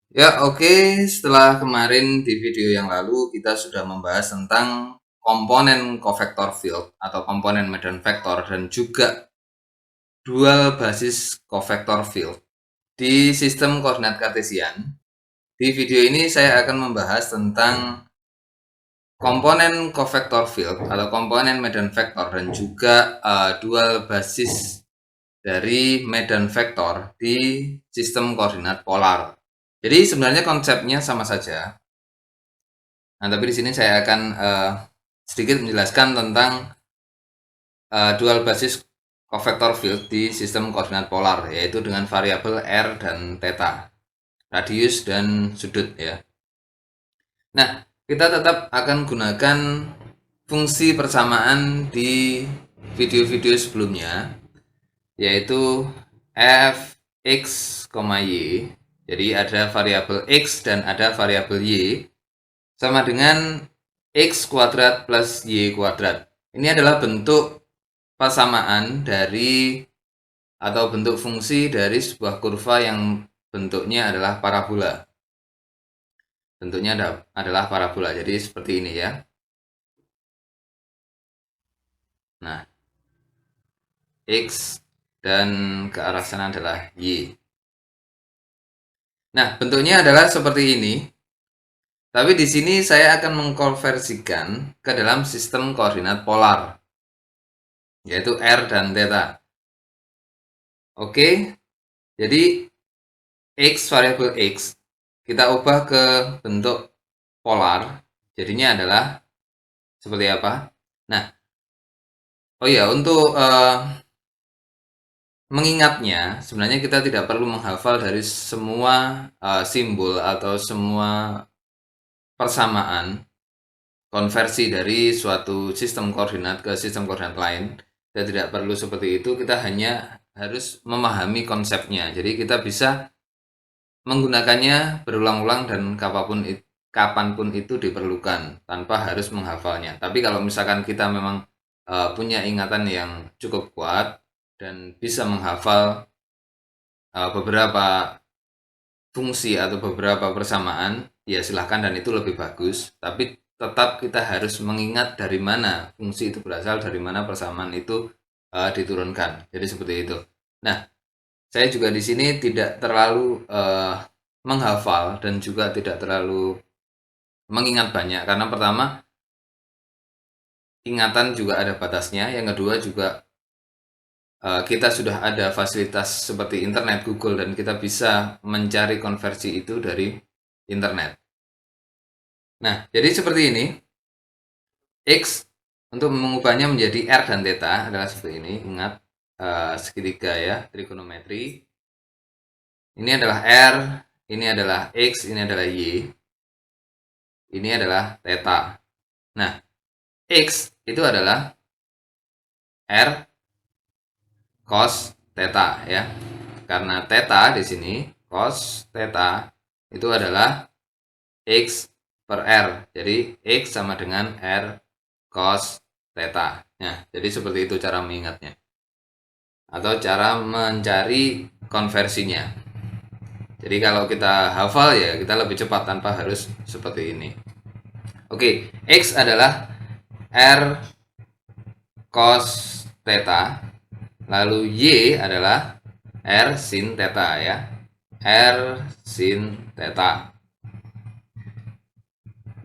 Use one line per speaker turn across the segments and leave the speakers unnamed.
Ya, oke. Setelah kemarin di video yang lalu kita sudah membahas tentang komponen covector field atau komponen medan vektor dan juga dual basis covector field di sistem koordinat kartesian. Di video ini saya akan membahas tentang komponen covector field atau komponen medan vektor dan juga dual basis dari medan vektor di sistem koordinat polar. Jadi sebenarnya konsepnya sama saja. Nah, tapi di sini saya akan sedikit menjelaskan tentang dual basis covector field di sistem koordinat polar, yaitu dengan variabel r dan theta, radius dan sudut ya. Nah, kita tetap akan gunakan fungsi persamaan di video-video sebelumnya, yaitu f x, y. Jadi ada variabel x dan ada variabel y sama dengan x kuadrat plus y kuadrat. Ini adalah bentuk persamaan dari atau bentuk fungsi dari sebuah kurva yang bentuknya adalah parabola. Bentuknya adalah parabola. Jadi seperti ini ya. Nah, x dan ke arah sana adalah y. Nah, bentuknya adalah seperti ini. Tapi di sini saya akan mengkonversikan ke dalam sistem koordinat polar, yaitu r dan theta. Oke, jadi variabel x kita ubah ke bentuk polar, jadinya adalah seperti apa? Nah, oh ya, untuk mengingatnya, sebenarnya kita tidak perlu menghafal dari semua simbol atau semua persamaan konversi dari suatu sistem koordinat ke sistem koordinat lain. Kita tidak perlu seperti itu, kita hanya harus memahami konsepnya. Jadi kita bisa menggunakannya berulang-ulang dan kapanpun itu diperlukan tanpa harus menghafalnya. Tapi kalau misalkan kita memang punya ingatan yang cukup kuat dan bisa menghafal beberapa fungsi atau beberapa persamaan, ya silahkan dan itu lebih bagus. Tapi tetap kita harus mengingat dari mana fungsi itu berasal, dari mana persamaan itu diturunkan. Jadi seperti itu. Nah, saya juga di sini tidak terlalu menghafal dan juga tidak terlalu mengingat banyak karena pertama ingatan juga ada batasnya, yang kedua juga kita sudah ada fasilitas seperti internet, Google, dan kita bisa mencari konversi itu dari internet. Nah, jadi seperti ini. X untuk mengubahnya menjadi R dan theta adalah seperti ini. Ingat segitiga ya, trigonometri. Ini adalah R, ini adalah X, ini adalah Y. Ini adalah theta. Nah, X itu adalah R cos theta ya. Karena theta di sini cos theta itu adalah X per R. Jadi X sama dengan R cos theta. Nah, jadi seperti itu cara mengingatnya. Atau cara mencari konversinya. Jadi kalau kita hafal ya kita lebih cepat tanpa harus seperti ini. Oke, X adalah R cos theta, lalu Y adalah R sin theta ya. R sin theta.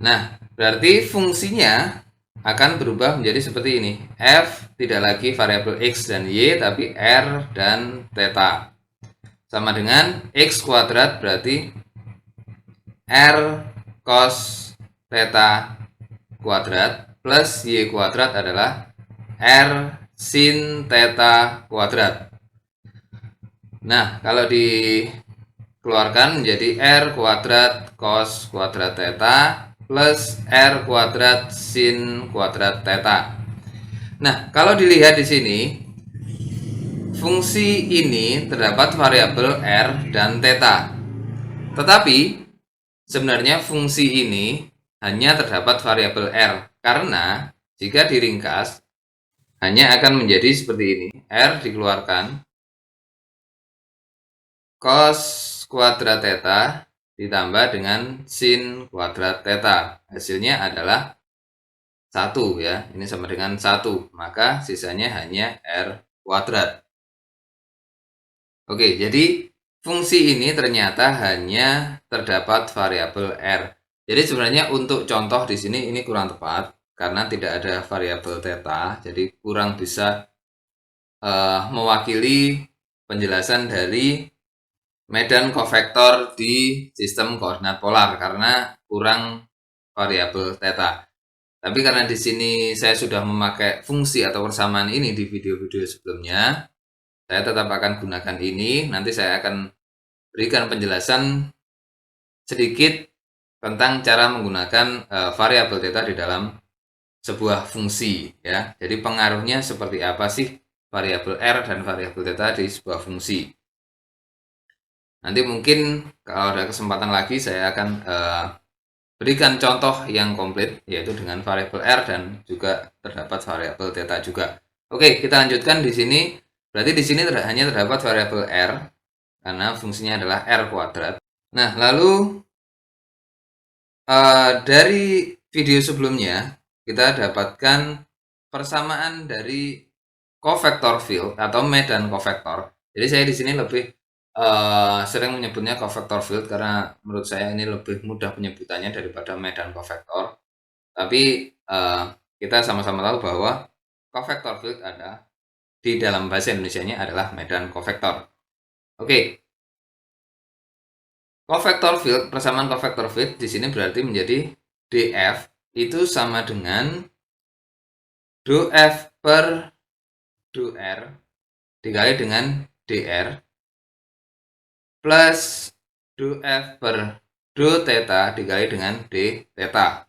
Nah, berarti fungsinya akan berubah menjadi seperti ini. F tidak lagi variabel X dan Y, tapi R dan theta. Sama dengan X kuadrat berarti R cos theta kuadrat plus Y kuadrat adalah R sin theta kuadrat. Nah, kalau dikeluarkan menjadi R kuadrat cos kuadrat theta plus R kuadrat sin kuadrat theta. Nah, kalau dilihat di sini, fungsi ini terdapat variabel R dan theta. Tetapi sebenarnya fungsi ini hanya terdapat variabel R karena jika diringkas hanya akan menjadi seperti ini. R dikeluarkan cos kuadrat theta ditambah dengan sin kuadrat theta. Hasilnya adalah 1 ya. Ini sama dengan 1. Maka sisanya hanya R kuadrat. Oke, jadi fungsi ini ternyata hanya terdapat variabel R. Jadi sebenarnya untuk contoh di sini ini kurang tepat karena tidak ada variabel theta. Jadi kurang bisa mewakili penjelasan dari medan kofektor di sistem koordinat polar karena kurang variabel theta. Tapi karena di sini saya sudah memakai fungsi atau persamaan ini di video-video sebelumnya, saya tetap akan gunakan ini. Nanti saya akan berikan penjelasan sedikit tentang cara menggunakan variabel theta di dalam sebuah fungsi ya. Jadi pengaruhnya seperti apa sih variabel R dan variabel theta di sebuah fungsi. Nanti mungkin kalau ada kesempatan lagi saya akan berikan contoh yang komplit yaitu dengan variabel R dan juga terdapat variabel theta juga. Oke, kita lanjutkan di sini. Berarti di sini hanya terdapat variabel R karena fungsinya adalah R kuadrat. Nah, lalu dari video sebelumnya kita dapatkan persamaan dari kofektor field atau medan kofektor. Jadi saya di sini lebih sering menyebutnya kofektor field karena menurut saya ini lebih mudah penyebutannya daripada medan kofektor. Tapi kita sama-sama tahu bahwa kofektor field ada di dalam bahasa Indonesianya adalah medan kofektor. Oke. Kofektor field, persamaan kofektor field di sini berarti menjadi dF itu sama dengan do F per do R dikali dengan dr plus do F per do theta dikali dengan d theta.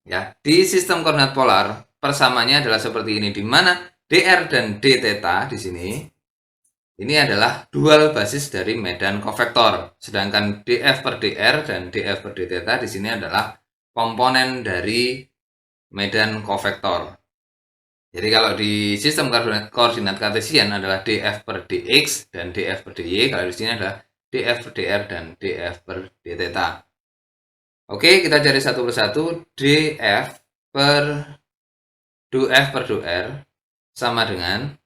Ya, di sistem koordinat polar persamaannya adalah seperti ini, di mana dr dan d theta di sini ini adalah dual basis dari medan kofektor. Sedangkan df per dr dan df per d theta di sini adalah komponen dari medan kofektor. Jadi kalau di sistem koordinat kartesian adalah df per dx dan df per dy, kalau di sini adalah df per dr dan df per d theta. Oke, kita cari satu persatu. df per do f per do r sama dengan,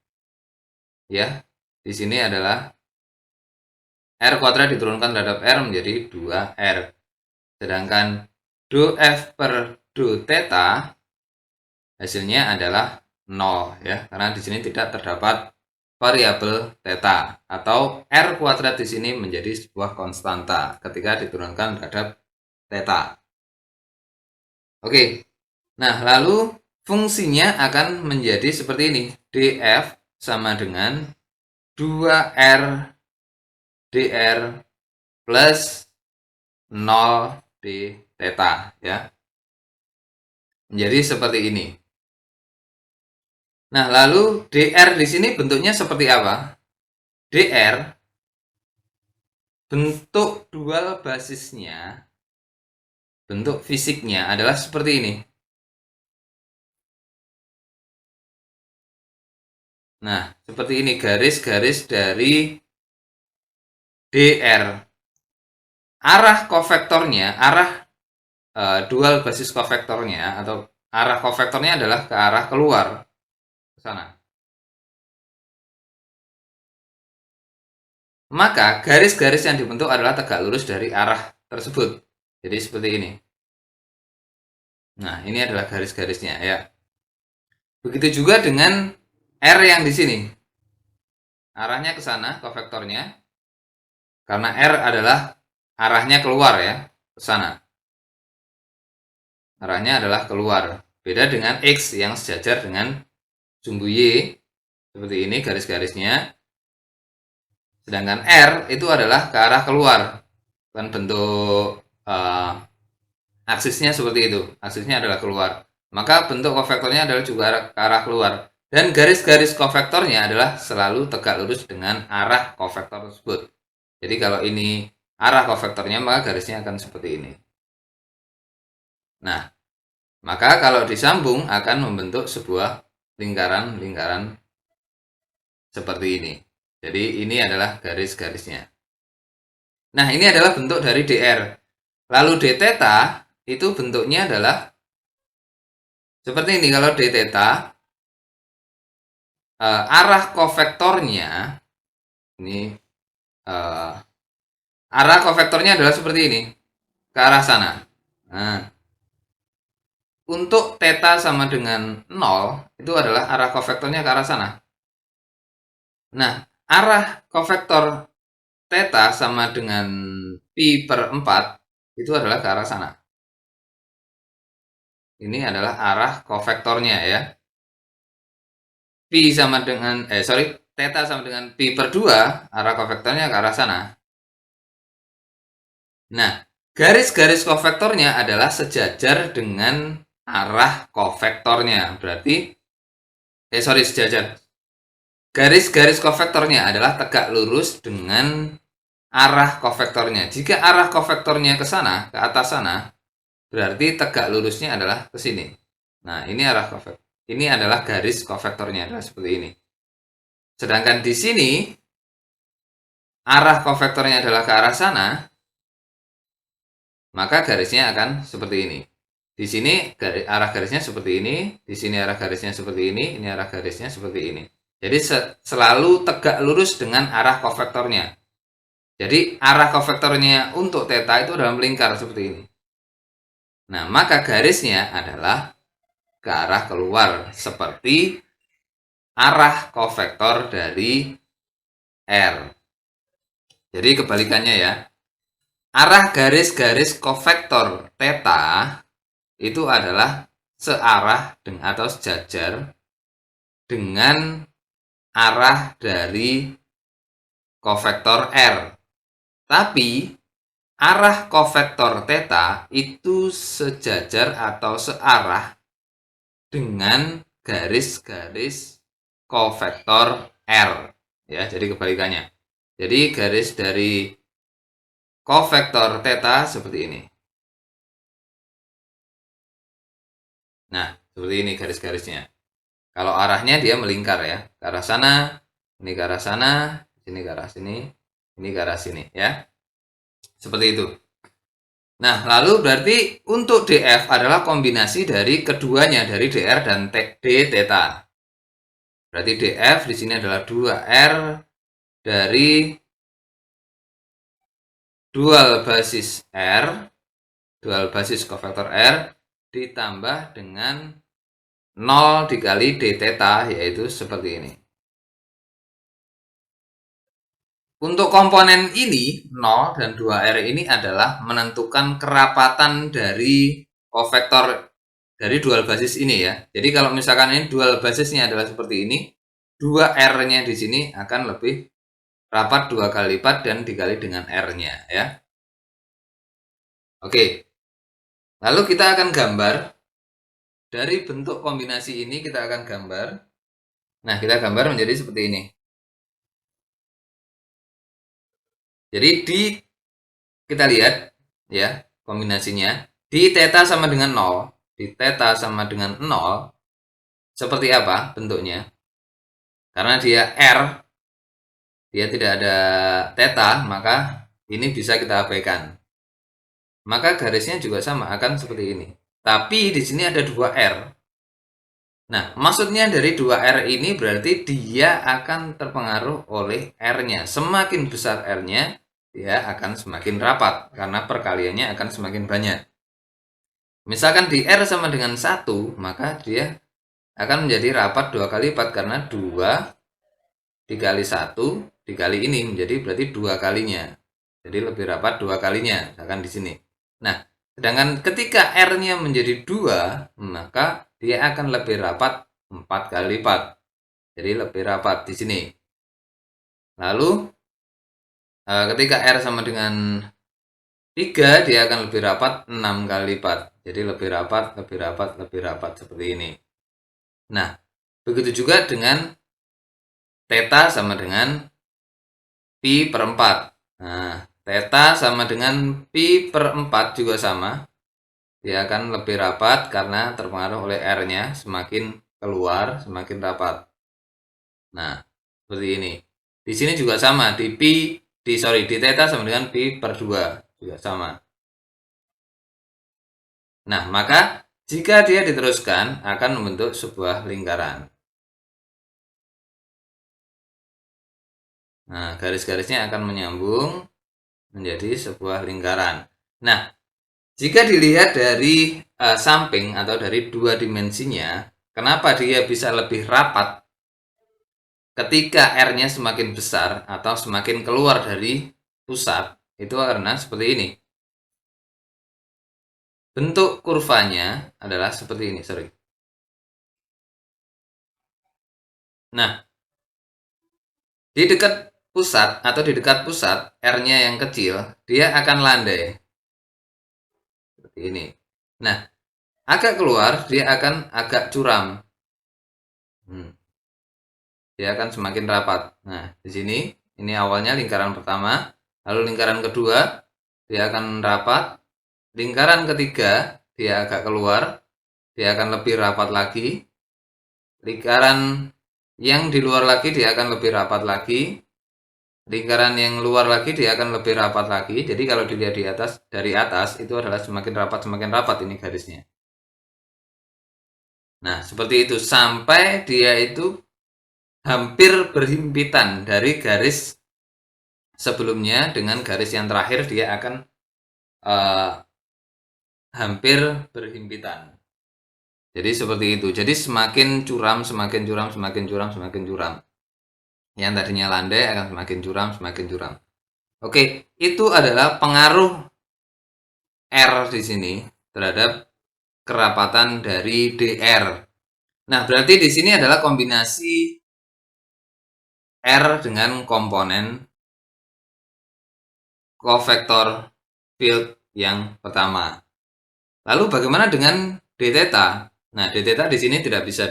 ya, di sini adalah R kuadrat diturunkan terhadap R menjadi 2R. Sedangkan do F per do theta hasilnya adalah 0 ya, karena di sini tidak terdapat variabel theta atau R kuadrat di sini menjadi sebuah konstanta ketika diturunkan terhadap theta. Oke. Nah, lalu fungsinya akan menjadi seperti ini. df sama dengan 2R dr plus 0 d theta ya. Menjadi seperti ini. Nah, lalu dr di sini bentuknya seperti apa? dr bentuk dual basisnya, bentuk fisiknya adalah seperti ini. Nah, seperti ini garis-garis dari dr. Arah kofektornya, arah dual basis kofektornya atau arah kofektornya adalah ke arah keluar ke sana. Maka garis-garis yang dibentuk adalah tegak lurus dari arah tersebut. Jadi seperti ini. Nah, ini adalah garis-garisnya ya. Begitu juga dengan R yang di sini. Arahnya ke sana kofektornya. Karena R adalah arahnya keluar ya, ke sana. Arahnya adalah keluar. Beda dengan X yang sejajar dengan sumbu Y. Seperti ini garis-garisnya. Sedangkan R itu adalah ke arah keluar. Dan bentuk aksisnya seperti itu. Aksisnya adalah keluar. Maka bentuk kofektornya adalah juga ke arah keluar. Dan garis-garis kofektornya adalah selalu tegak lurus dengan arah kofektor tersebut. Jadi kalau ini arah kofektornya, maka garisnya akan seperti ini. Nah, maka kalau disambung akan membentuk sebuah lingkaran-lingkaran seperti ini. Jadi ini adalah garis-garisnya. Nah, ini adalah bentuk dari dr. Lalu d theta itu bentuknya adalah seperti ini. Kalau d theta, arah kofektornya ini, arah kofektornya adalah seperti ini, ke arah sana. Nah, untuk theta sama dengan 0 itu adalah arah kofektornya ke arah sana. Nah, arah kofektor theta sama dengan pi per 4 itu adalah ke arah sana. Ini adalah arah kofektornya ya. Pi sama dengan theta sama dengan pi per 2, arah kofektornya ke arah sana. Nah, garis-garis kofektornya adalah sejajar dengan arah kofektornya. Berarti sejajar. Garis-garis kofektornya adalah tegak lurus dengan arah kofektornya. Jika arah kofektornya ke sana, ke atas sana, berarti tegak lurusnya adalah ke sini. Nah, ini arah kofektor. Ini adalah garis kofektornya adalah seperti ini. Sedangkan di sini arah kofektornya adalah ke arah sana, maka garisnya akan seperti ini. Di sini arah garisnya seperti ini, di sini arah garisnya seperti ini arah garisnya seperti ini. Jadi selalu tegak lurus dengan arah kofektornya. Jadi arah kofektornya untuk theta itu adalah melingkar seperti ini. Nah, maka garisnya adalah ke arah keluar seperti arah kofektor dari R. Jadi kebalikannya ya. Arah garis-garis kofektor theta itu adalah searah atau sejajar dengan arah dari kofektor R. Tapi arah kofektor theta itu sejajar atau searah dengan garis-garis kofektor R. Ya, jadi kebalikannya. Jadi garis dari kofektor theta seperti ini. Nah, seperti ini garis-garisnya. Kalau arahnya dia melingkar ya, ke arah sana, ini ke arah sana, sini ke arah sini, ini ke arah sini ya. Seperti itu. Nah, lalu berarti untuk DF adalah kombinasi dari keduanya, dari DR dan D theta. Berarti DF di sini adalah 2R dari dual basis R, dual basis kofektor R ditambah dengan 0 dikali D theta, yaitu seperti ini. Untuk komponen ini, 0 dan 2R ini adalah menentukan kerapatan dari kofektor dari dual basis ini ya. Jadi kalau misalkan ini dual basisnya adalah seperti ini, 2R-nya di sini akan lebih rapat 2 kali lipat dan dikali dengan R-nya ya. Oke. Lalu kita akan gambar. Dari bentuk kombinasi ini kita akan gambar. Nah, kita gambar menjadi seperti ini. Jadi kita lihat ya kombinasinya. Di theta sama dengan 0, di theta sama dengan 0, seperti apa bentuknya? Karena dia R, dia tidak ada theta, maka ini bisa kita abaikan. Maka garisnya juga sama, akan seperti ini. Tapi di sini ada 2R. Nah, maksudnya dari 2R ini berarti dia akan terpengaruh oleh R-nya. Semakin besar R-nya, dia akan semakin rapat, karena perkaliannya akan semakin banyak. Misalkan di R sama dengan 1, maka dia akan menjadi rapat 2 kali lipat, karena 2 dikali 1 dikali ini menjadi berarti 2 kalinya. Jadi lebih rapat 2 kalinya, misalkan di sini. Nah, sedangkan ketika R-nya menjadi 2, maka dia akan lebih rapat 4 kali lipat. Jadi lebih rapat di sini. Lalu ketika R sama dengan 3, dia akan lebih rapat 6 kali lipat. Jadi lebih rapat, lebih rapat, lebih rapat seperti ini. Nah, begitu juga dengan theta sama dengan pi per 4. Nah, theta sama dengan pi per 4 juga sama. Dia akan lebih rapat karena terpengaruh oleh R-nya, semakin keluar semakin rapat. Nah, seperti ini. Di sini juga sama, di pi di theta sama dengan pi per 2 juga sama. Nah, maka jika dia diteruskan akan membentuk sebuah lingkaran. Nah, garis-garisnya akan menyambung menjadi sebuah lingkaran. Nah, jika dilihat dari samping atau dari dua dimensinya, kenapa dia bisa lebih rapat ketika R-nya semakin besar atau semakin keluar dari pusat? Itu karena seperti ini. Bentuk kurvanya adalah seperti ini, sorry. Nah, di dekat pusat atau di dekat pusat, R-nya yang kecil, dia akan landai. Seperti ini. Nah, agak keluar, dia akan agak curam. Dia akan semakin rapat. Nah, di sini, ini awalnya lingkaran pertama, lalu lingkaran kedua, dia akan rapat. Lingkaran ketiga, dia agak keluar, dia akan lebih rapat lagi. Lingkaran yang di luar lagi, dia akan lebih rapat lagi. Lingkaran yang luar lagi dia akan lebih rapat lagi. Jadi kalau dilihat di atas, dari atas itu adalah semakin rapat ini garisnya. Nah, seperti itu sampai dia itu hampir berhimpitan dari garis sebelumnya dengan garis yang terakhir, dia akan hampir berhimpitan. Jadi seperti itu. Jadi semakin curam, semakin curam, semakin curam, semakin curam. Yang tadinya landai akan semakin curam, semakin curam. Oke, itu adalah pengaruh R di sini terhadap kerapatan dari DR. Nah, berarti di sini adalah kombinasi R dengan komponen kofektor field yang pertama. Lalu bagaimana dengan d theta? Nah, d theta di sini tidak bisa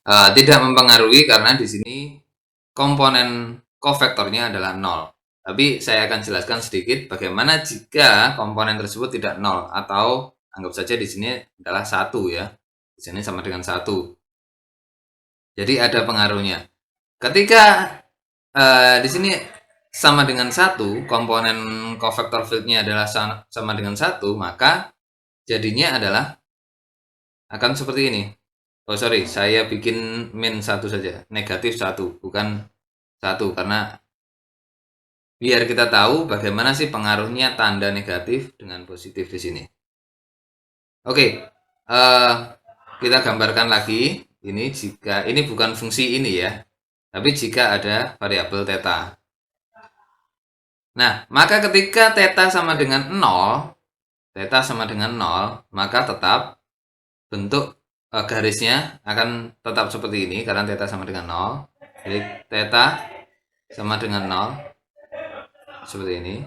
tidak mempengaruhi karena di sini komponen kofektornya adalah 0. Tapi saya akan jelaskan sedikit bagaimana jika komponen tersebut tidak 0 atau anggap saja di sini adalah 1 ya. Di sini sama dengan 1. Jadi ada pengaruhnya. Ketika di sini sama dengan 1, komponen kofektor fieldnya adalah sama dengan 1, maka jadinya adalah akan seperti ini. Oh sorry, saya bikin min 1 saja, negatif 1, bukan 1, karena biar kita tahu bagaimana sih pengaruhnya tanda negatif dengan positif di sini. Oke, kita gambarkan lagi. Ini jika ini bukan fungsi ini ya, tapi jika ada variabel theta. Nah, maka ketika theta sama dengan 0, theta sama dengan 0, maka tetap bentuk garisnya akan tetap seperti ini karena theta sama dengan 0. Jadi theta sama dengan 0 seperti ini.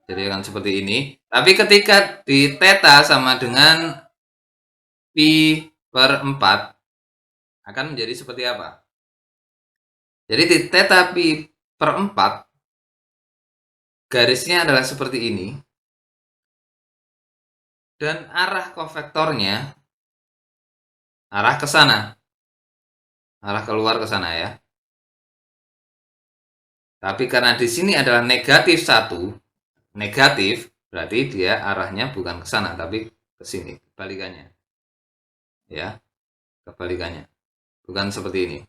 Jadi akan seperti ini. Tapi ketika di theta sama dengan pi per 4 akan menjadi seperti apa? Jadi di theta pi per 4 garisnya adalah seperti ini. Dan arah kofektornya arah ke sana. Arah keluar ke sana ya. Tapi karena di sini adalah negatif 1, negatif berarti dia arahnya bukan ke sana tapi ke sini, kebalikannya. Ya, kebalikannya. Bukan seperti ini.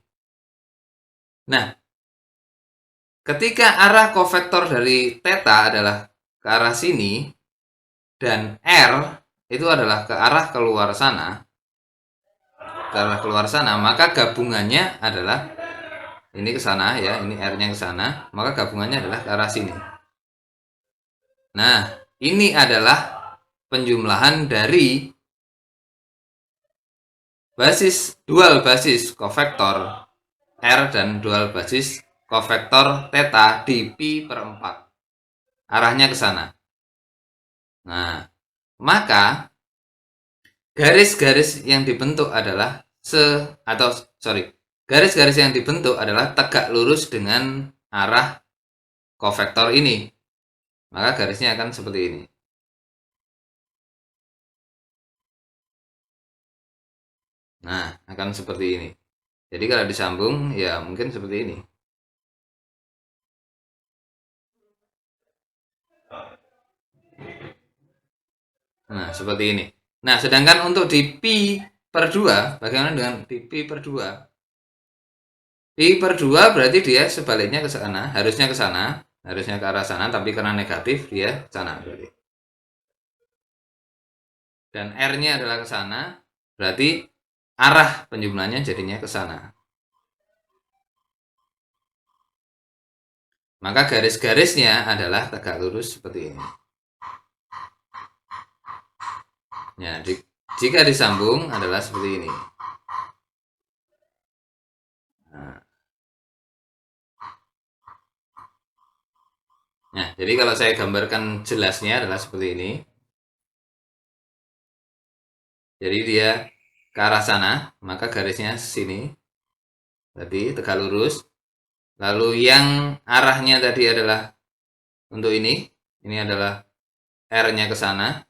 Nah, ketika arah kofektor dari theta adalah ke arah sini dan R itu adalah ke arah keluar sana, maka gabungannya adalah ini ke sana ya, ini R-nya ke sana, maka gabungannya adalah ke arah sini. Nah, ini adalah penjumlahan dari dual basis kofektor R dan dual basis kofektor theta di pi per 4. Arahnya ke sana. Nah, maka garis-garis yang dibentuk adalah garis-garis yang dibentuk adalah tegak lurus dengan arah kofektor ini. Maka garisnya akan seperti ini. Nah, akan seperti ini. Jadi kalau disambung ya mungkin seperti ini. Nah, seperti ini. Nah, sedangkan untuk di pi per 2, bagaimana dengan di pi per 2? Pi per 2 berarti dia sebaliknya ke sana, harusnya ke arah sana, tapi karena negatif dia ke sana berarti. Dan R-nya adalah ke sana, berarti arah penjumlahannya jadinya ke sana. Maka garis-garisnya adalah tegak lurus seperti ini. Ya, jika disambung adalah seperti ini. Nah, jadi kalau saya gambarkan jelasnya adalah seperti ini. Jadi dia ke arah sana, maka garisnya sini. Tadi tegak lurus. Lalu yang arahnya tadi adalah untuk ini. Ini adalah R-nya ke sana.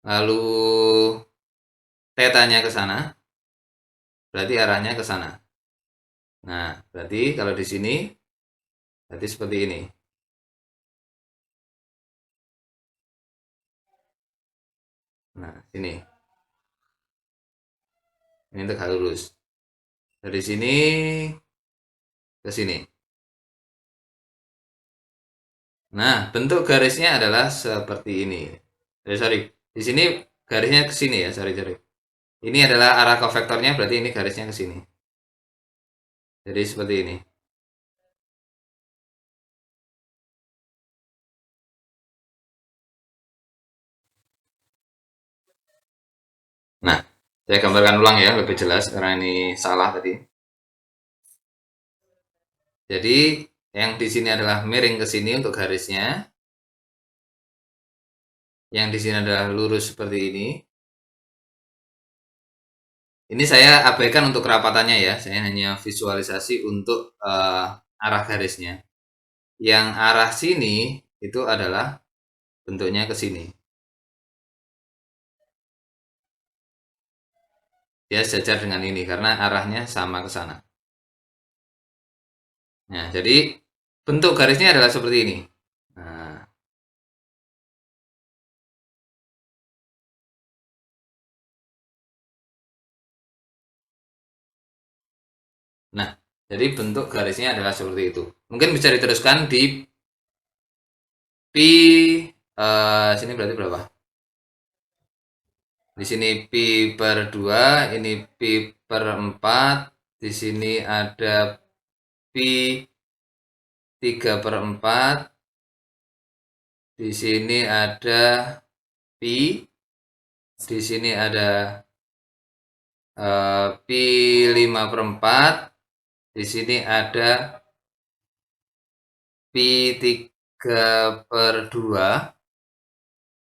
Lalu theta-nya ke sana. Berarti arahnya ke sana. Nah, berarti kalau di sini berarti seperti ini. Nah, sini. Ini tegak lurus. Dari sini ke sini. Nah, bentuk garisnya adalah seperti ini. Sorry, di sini garisnya ke sini ya, sorry. Ini adalah arah kofektornya, berarti ini garisnya ke sini. Jadi seperti ini. Nah, saya gambarkan ulang ya, lebih jelas karena ini salah tadi. Jadi yang di sini adalah miring ke sini untuk garisnya. Yang di sini adalah lurus seperti ini. Ini saya abaikan untuk kerapatannya ya, saya hanya visualisasi untuk arah garisnya. Yang arah sini itu adalah bentuknya ke sini. Dia sejajar dengan ini karena arahnya sama ke sana. Nah, jadi bentuk garisnya adalah seperti ini. Nah, nah, jadi bentuk garisnya adalah seperti itu. Mungkin bisa diteruskan di pi sini berarti berapa? Di sini pi per 2, ini pi per 4, di sini ada pi 3 per 4, di sini ada pi, di sini ada pi 5 per 4, di sini ada pi 3 per 2,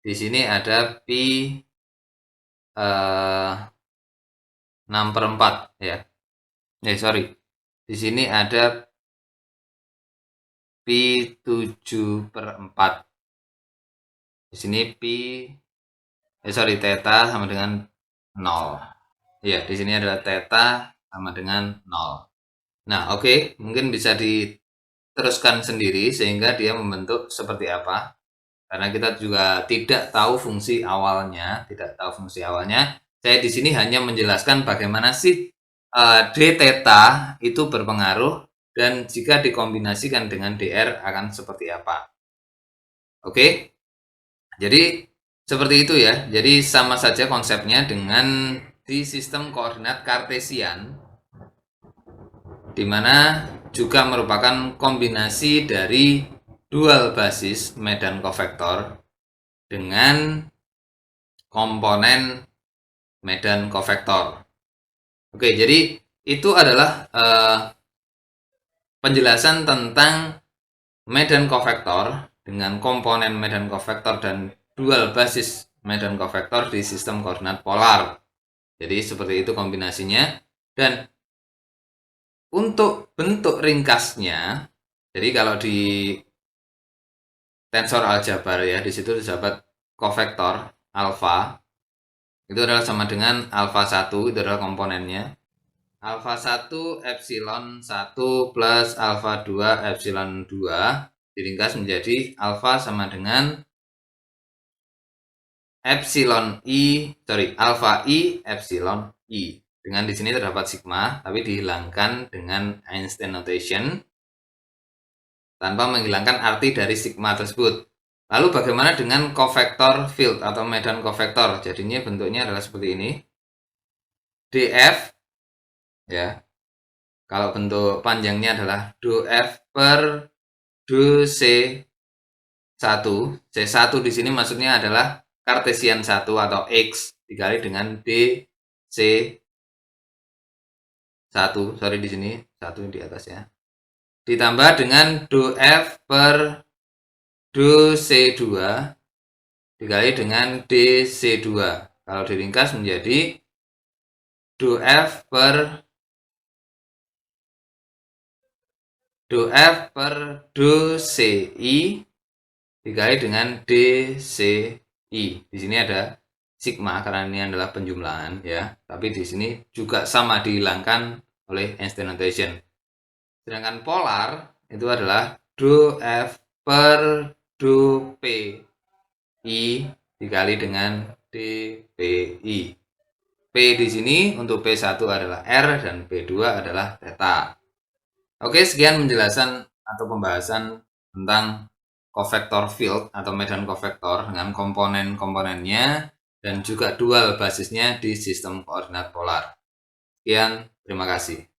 di sini ada pi 6 per 4 ya. Sorry. Di sini ada pi 7 per 4. Di sini pi sorry, theta sama dengan 0. Iya, di sini adalah theta sama dengan 0. Nah, oke, mungkin bisa diteruskan sendiri sehingga dia membentuk seperti apa. Karena kita juga tidak tahu fungsi awalnya, Saya di sini hanya menjelaskan bagaimana sih d theta itu berpengaruh dan jika dikombinasikan dengan dr akan seperti apa. Oke? Jadi seperti itu ya. Jadi sama saja konsepnya dengan di sistem koordinat kartesian, di mana juga merupakan kombinasi dari dual basis medan kofektor dengan komponen medan kofektor. Oke, jadi itu adalah penjelasan tentang medan kofektor dengan komponen medan kofektor dan dual basis medan kofektor di sistem koordinat polar. Jadi seperti itu kombinasinya. Dan untuk bentuk ringkasnya, jadi kalau di tensor aljabar ya, di situ terdapat kofektor alfa. Itu adalah sama dengan alfa 1, itu adalah komponennya. Alfa 1 epsilon 1 plus alfa 2 epsilon 2 diringkas menjadi alfa sama dengan alfa i epsilon i. Dengan di sini terdapat sigma, tapi dihilangkan dengan Einstein notation tanpa menghilangkan arti dari sigma tersebut. Lalu bagaimana dengan kofektor field atau medan kofektor? Jadinya bentuknya adalah seperti ini. df, ya. Kalau bentuk panjangnya adalah df per c1. C1 di sini maksudnya adalah Cartesian 1 atau X dikali dengan dc1. Sorry di sini 1 di atasnya. Ditambah dengan df per c2 dikali dengan dc2. Kalau diringkas menjadi df per ci dikali dengan dci. Di sini ada sigma karena ini adalah penjumlahan ya, tapi di sini juga sama dihilangkan oleh Einstein notation. Sedangkan polar itu adalah df per pi dikali dengan dpi. P di sini untuk P1 adalah R dan P2 adalah theta. Oke, sekian penjelasan atau pembahasan tentang kofektor field atau medan kofektor dengan komponen-komponennya dan juga dual basisnya di sistem koordinat polar. Sekian, terima kasih.